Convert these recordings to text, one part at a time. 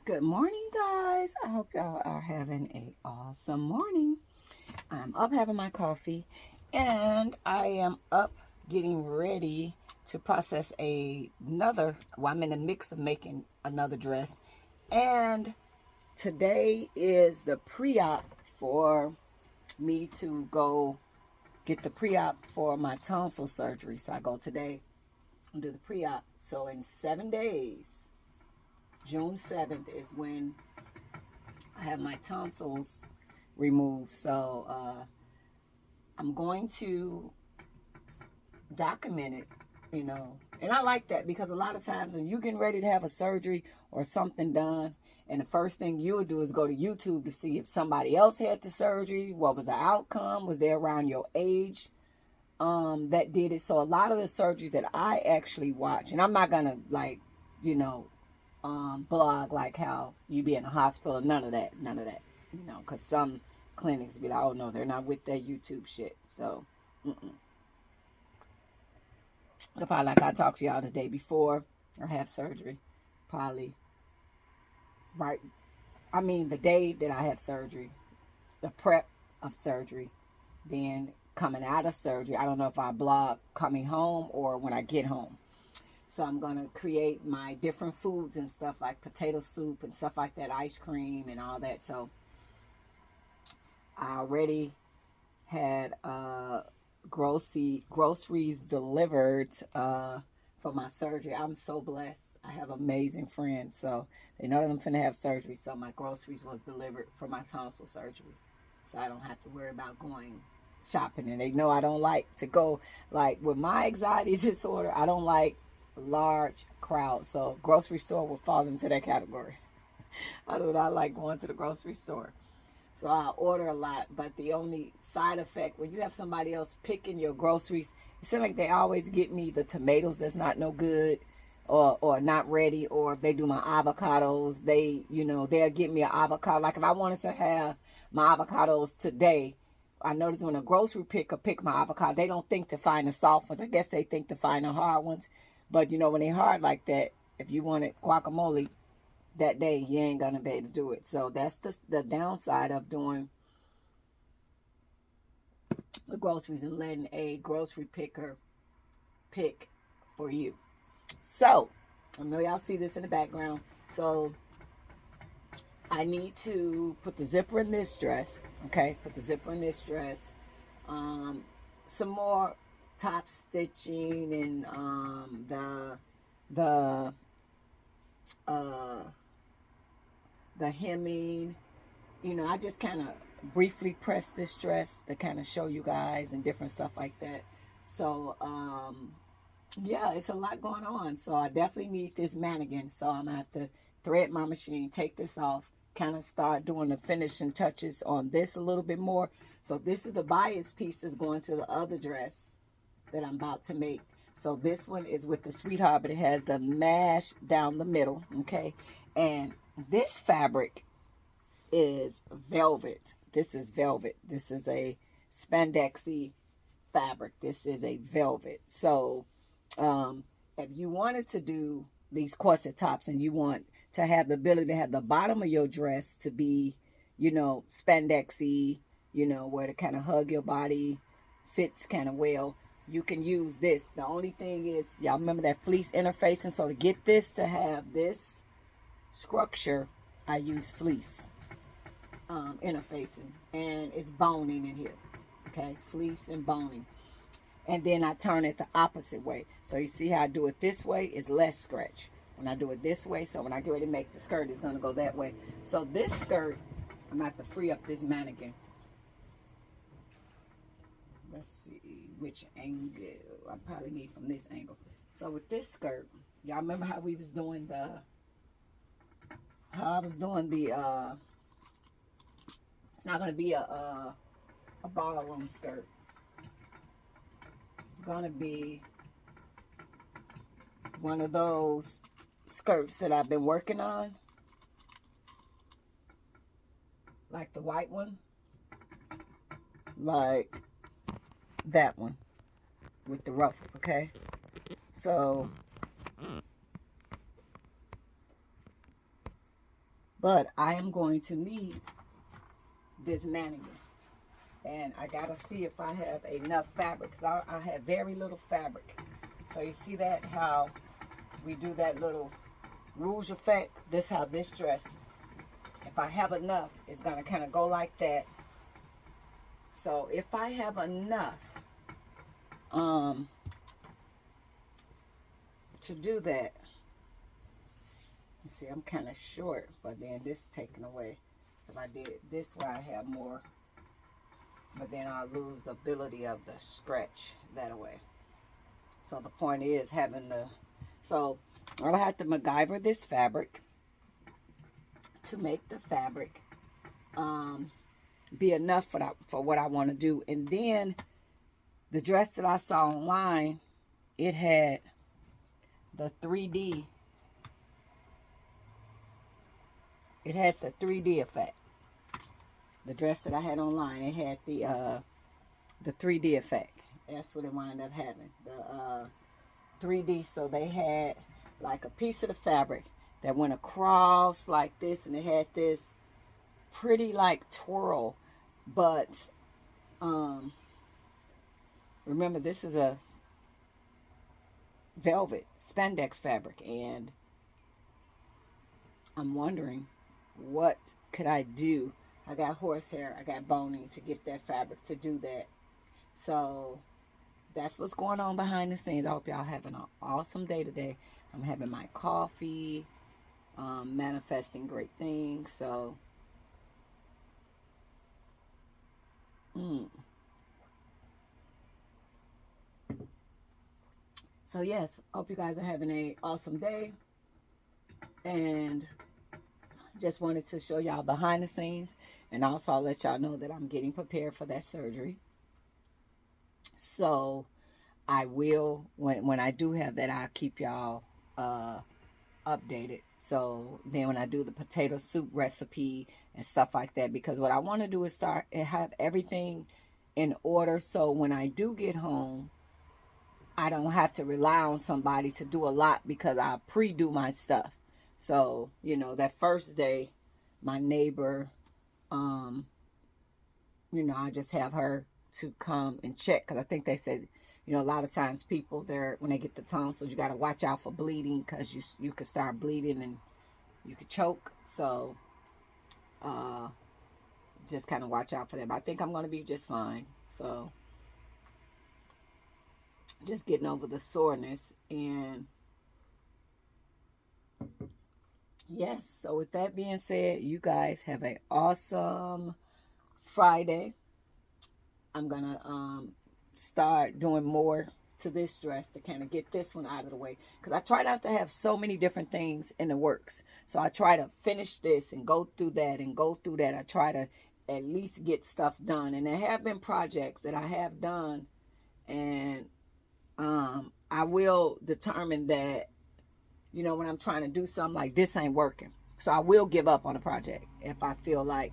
Good morning, guys. I hope y'all are having an awesome morning. I'm up having my coffee, and I am up getting ready to process I'm in the mix of making another dress. And today is the pre-op for me to go get the pre-op for my tonsil surgery. So I go today and do the pre-op. So in 7 days, June 7th is when I have my tonsils removed. So I'm going to document it, And I like that because a lot of times when you're getting ready to have a surgery or something done, and the first thing you'll do is go to YouTube to see if somebody else had the surgery, what was the outcome, was they around your age that did it. So a lot of the surgeries that I actually watch, and I'm not going to blog like how you be in a hospital, none of that, because some clinics be like, oh no, they're not with that YouTube shit. So so probably like I talked to y'all the day before I have surgery, probably the day that I have surgery, the prep of surgery, then coming out of surgery. I don't know if I blog coming home or when I get home. So I'm going to create my different foods and stuff like potato soup and stuff like that, ice cream and all that. So I already had groceries delivered for my surgery. I'm so blessed. I have amazing friends. So they know that I'm finna have surgery. So my groceries was delivered for my tonsil surgery. So I don't have to worry about going shopping. And they know I don't like to go, like with my anxiety disorder, I don't like large crowd, so grocery store will fall into that category. I do not like going to the grocery store, so I order a lot. But the only side effect when you have somebody else picking your groceries, it seems like they always get me the tomatoes that's not no good or not ready, or if they do my avocados, they'll get me an avocado. Like if I wanted to have my avocados today, I notice when a grocery picker pick my avocado, they don't think to find the soft ones. I guess they think to find the hard ones. But, when they're hard like that, if you wanted guacamole that day, you ain't going to be able to do it. So that's the downside of doing the groceries and letting a grocery picker pick for you. So, I know y'all see this in the background. So, I need to put the zipper in this dress. Okay, put the zipper in this dress. Some more top stitching and the hemming. I just kind of briefly pressed this dress to kind of show you guys and different stuff like that. So yeah, it's a lot going on. So I definitely need this mannequin. So I'm gonna have to thread my machine, take this off, kind of start doing the finishing touches on this a little bit more. So this is the bias piece that's going to the other dress that I'm about to make. So this one is with the Sweetheart, but it has the mesh down the middle, okay? And this fabric is velvet. This is velvet. This is a spandexy fabric. This is a velvet. So if you wanted to do these corset tops and you want to have the ability to have the bottom of your dress to be, spandexy, where to kind of hug your body, fits kind of well, you can use this. The only thing is, y'all remember that fleece interfacing? So to get this to have this structure, I use fleece interfacing. And it's boning in here. Okay, fleece and boning. And then I turn it the opposite way. So you see how I do it this way is less stretch. When I do it this way, so when I get ready to make the skirt, it's going to go that way. So this skirt, I'm going to have to free up this mannequin. Let's see which angle I probably need from this angle. So with this skirt, y'all remember how we was doing it's not going to be a ballroom skirt. It's going to be one of those skirts that I've been working on. Like the white one. Like that one with the ruffles, okay? So But I am going to need this mannequin. And I got to see if I have enough fabric, because I have very little fabric. So you see that, how we do that little rouge effect? This how this dress, if I have enough, it's going to kind of go like that. So if I have enough to do that, see, I'm kind of short, but then this taken away. If I did this way, I have more, but then I'll lose the ability of the stretch that way. So the point is having the, so I'll have to MacGyver this fabric to make the fabric be enough for what I want to do. And then the dress that I saw online, it had the 3D. It had the 3D effect. The dress that I had online, it had the 3D effect. That's what it wound up having. The 3D. So they had like a piece of the fabric that went across like this, and it had this pretty like twirl. But remember, this is a velvet spandex fabric, and I'm wondering what could I do. I got horsehair, I got boning to get that fabric to do that. So that's what's going on behind the scenes. I hope y'all having an awesome day today. I'm having my coffee, manifesting great things. So yes, hope you guys are having an awesome day. And just wanted to show y'all behind the scenes, and also I'll let y'all know that I'm getting prepared for that surgery. So I will, when I do have that, I'll keep y'all updated. So then when I do the potato soup recipe and stuff like that, because what I want to do is start and have everything in order, so when I do get home, I don't have to rely on somebody to do a lot, because I pre-do my stuff. So, you know, that first day, my neighbor, you know, I just have her to come and check, because I think they said, you know, a lot of times people, when they get the tonsils, you got to watch out for bleeding, because you could start bleeding and you could choke. So just kind of watch out for that. But I think I'm going to be just fine. So just getting over the soreness. And yes, so with that being said, you guys have an awesome Friday. I'm going to start doing more to this dress to kind of get this one out of the way, because I try not to have so many different things in the works. So I try to finish this and go through that and go through that. I try to at least get stuff done. And there have been projects that I have done, and I will determine that, you know, when I'm trying to do something like this ain't working. So I will give up on a project if I feel like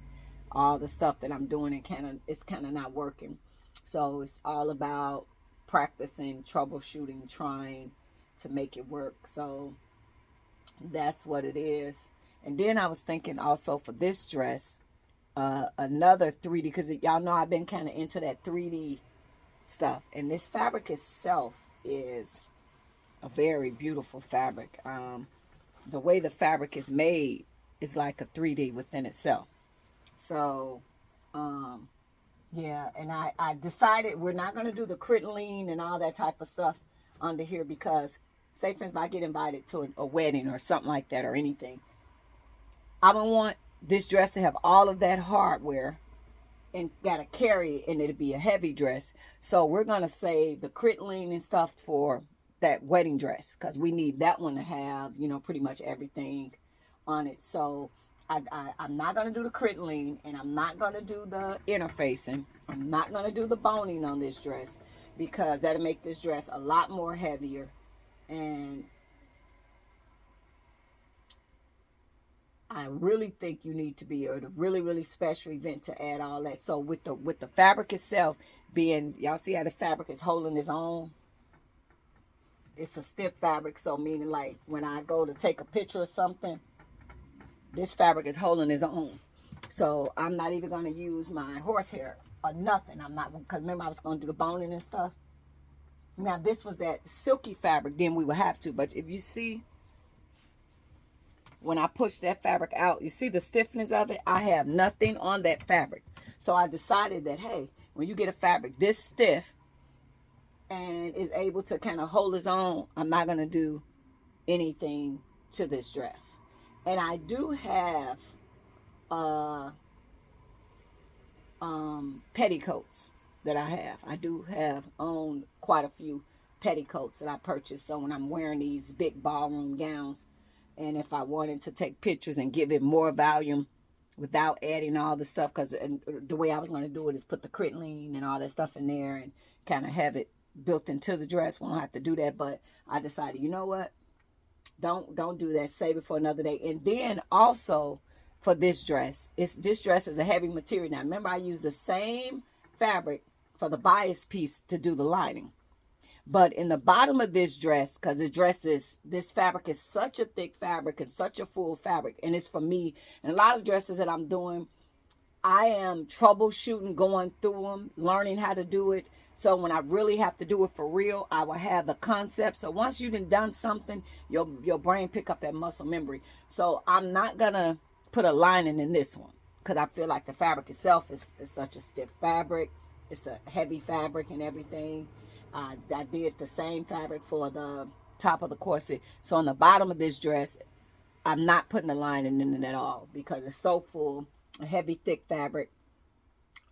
all the stuff that I'm doing, it's kind of not working. So it's all about practicing, troubleshooting, trying to make it work. So that's what it is. And then I was thinking also for this dress, another 3D, because y'all know I've been kind of into that 3D stuff. And this fabric itself is a very beautiful fabric. The way the fabric is made is like a 3D within itself. So yeah, and I decided we're not going to do the crinoline and all that type of stuff under here, because say for instance I get invited to a wedding or something like that or anything, I don't want this dress to have all of that hardware and got to carry it, and it'll be a heavy dress. So we're going to save the crinoline and stuff for that wedding dress, because we need that one to have, you know, pretty much everything on it. So I'm not going to do the crinoline, and I'm not going to do the interfacing. I'm not going to do the boning on this dress, because that'll make this dress a lot more heavier. And I really think you need to be at a really, really special event to add all that. So with the fabric itself being, y'all see how the fabric is holding its own? It's a stiff fabric, so meaning like when I go to take a picture or something, this fabric is holding its own. So I'm not even going to use my horsehair or nothing. I'm not, because remember I was going to do the boning and stuff. Now this was that silky fabric, then we would have to. But if you see, when I push that fabric out, you see the stiffness of it? I have nothing on that fabric. So I decided that, hey, when you get a fabric this stiff and is able to kind of hold its own, I'm not going to do anything to this dress. And I do have petticoats that I have. I do have owned quite a few petticoats that I purchased. So when I'm wearing these big ballroom gowns, and if I wanted to take pictures and give it more volume without adding all the stuff, because the way I was going to do it is put the crinoline and all that stuff in there and kind of have it built into the dress. We don't have to do that, but I decided, you know what? Don't do that. Save it for another day. And then also for this dress, this dress is a heavy material. Now remember, I use the same fabric for the bias piece to do the lining. But in the bottom of this dress, because this fabric is such a thick fabric and such a full fabric, and it's for me. And a lot of dresses that I'm doing, I am troubleshooting, going through them, learning how to do it. So when I really have to do it for real, I will have the concept. So once you've done something, your brain pick up that muscle memory. So I'm not going to put a lining in this one, because I feel like the fabric itself is such a stiff fabric. It's a heavy fabric and everything. I did the same fabric for the top of the corset. So on the bottom of this dress, I'm not putting a lining in it at all, because it's so full, a heavy, thick fabric.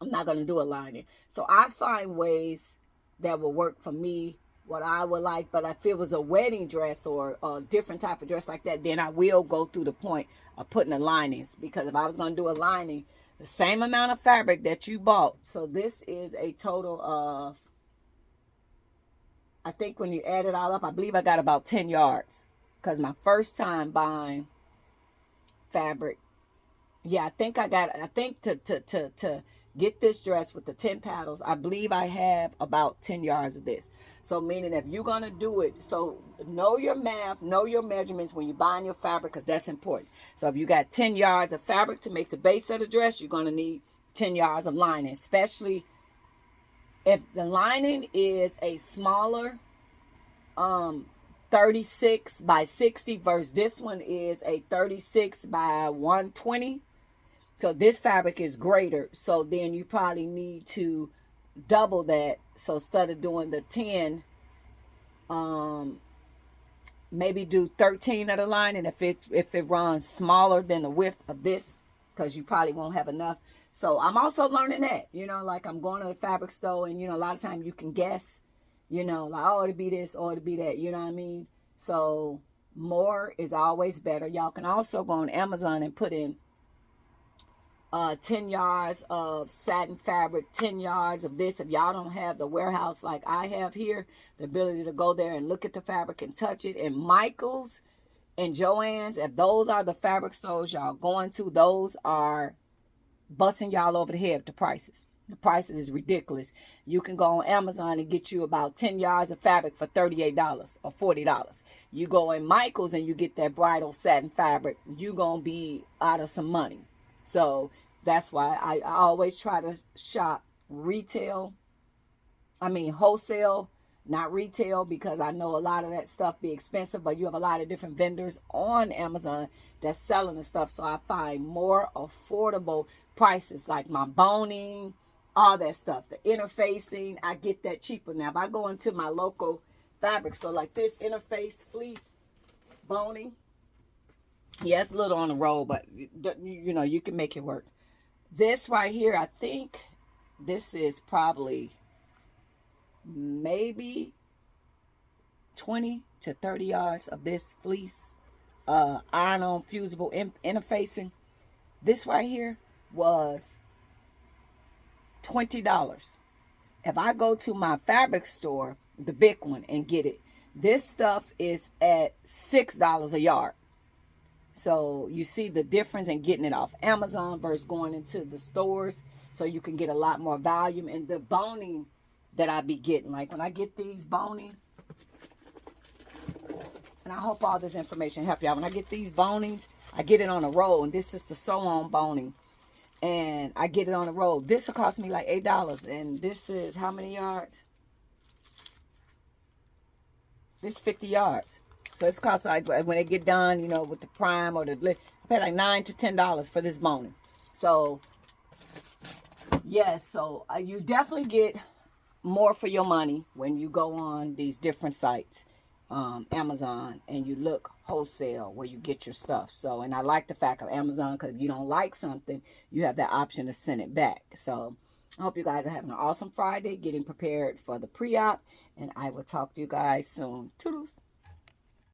I'm not going to do a lining. So I find ways that will work for me, what I would like. But if it was a wedding dress or a different type of dress like that, then I will go through the point of putting the linings. Because if I was going to do a lining, the same amount of fabric that you bought. So this is a total of, I think when you add it all up, I believe I got about 10 yards. Because my first time buying fabric, yeah, I think to get this dress with the 10 paddles, I believe I have about 10 yards of this. So meaning if you're going to do it, so know your math, know your measurements when you're buying your fabric, because that's important. So if you got 10 yards of fabric to make the base of the dress, you're going to need 10 yards of lining, especially if the lining is a smaller 36 by 60 versus this one is a 36 by 120. So this fabric is greater. So then you probably need to double that. So instead of doing the 10, maybe do 13 of the lining if it runs smaller than the width of this, because you probably won't have enough. So I'm also learning that, like I'm going to the fabric store, and, a lot of times you can guess, like, oh, it'll be this or it'll be that, you know what I mean? So more is always better. Y'all can also go on Amazon and put in 10 yards of satin fabric, 10 yards of this. If y'all don't have the warehouse like I have here, the ability to go there and look at the fabric and touch it. And Michael's and Joann's, if those are the fabric stores y'all going to, those are busting y'all over the head with the prices. The prices is ridiculous. You can go on Amazon and get you about 10 yards of fabric for $38 or $40. You go in Michael's and you get that bridal satin fabric, you're going to be out of some money. So that's why I always try to shop wholesale, not retail, because I know a lot of that stuff be expensive, but you have a lot of different vendors on Amazon that's selling the stuff. So I find more affordable prices, like my boning, all that stuff, the interfacing, I get that cheaper. Now, if I go into my local fabric store like this, interface, fleece, boning, yeah, it's a little on the roll, but you can make it work. This right here, I think this is probably maybe 20 to 30 yards of this fleece, iron-on fusible interfacing. This right here was $20. If I go to my fabric store, the big one, and get it, this stuff is at $6 a yard. So you see the difference in getting it off Amazon versus going into the stores, so you can get a lot more volume. And the boning that I be getting, like when I get these boning, and I hope all this information help y'all. When I get these bonings, I get it on a roll, and this is the sew-on boning. And I get it on a roll. This will cost me like $8. And this is how many yards? This 50 yards. So it's cost like, when they get done, you know, with the prime or the, I pay like $9 to $10 for this boning. So, yes, so you definitely get more for your money when you go on these different sites, Amazon, and you look wholesale where you get your stuff. So, and I like the fact of Amazon, because if you don't like something, you have the option to send it back. So I hope you guys are having an awesome Friday, getting prepared for the pre-op, and I will talk to you guys soon. Toodles.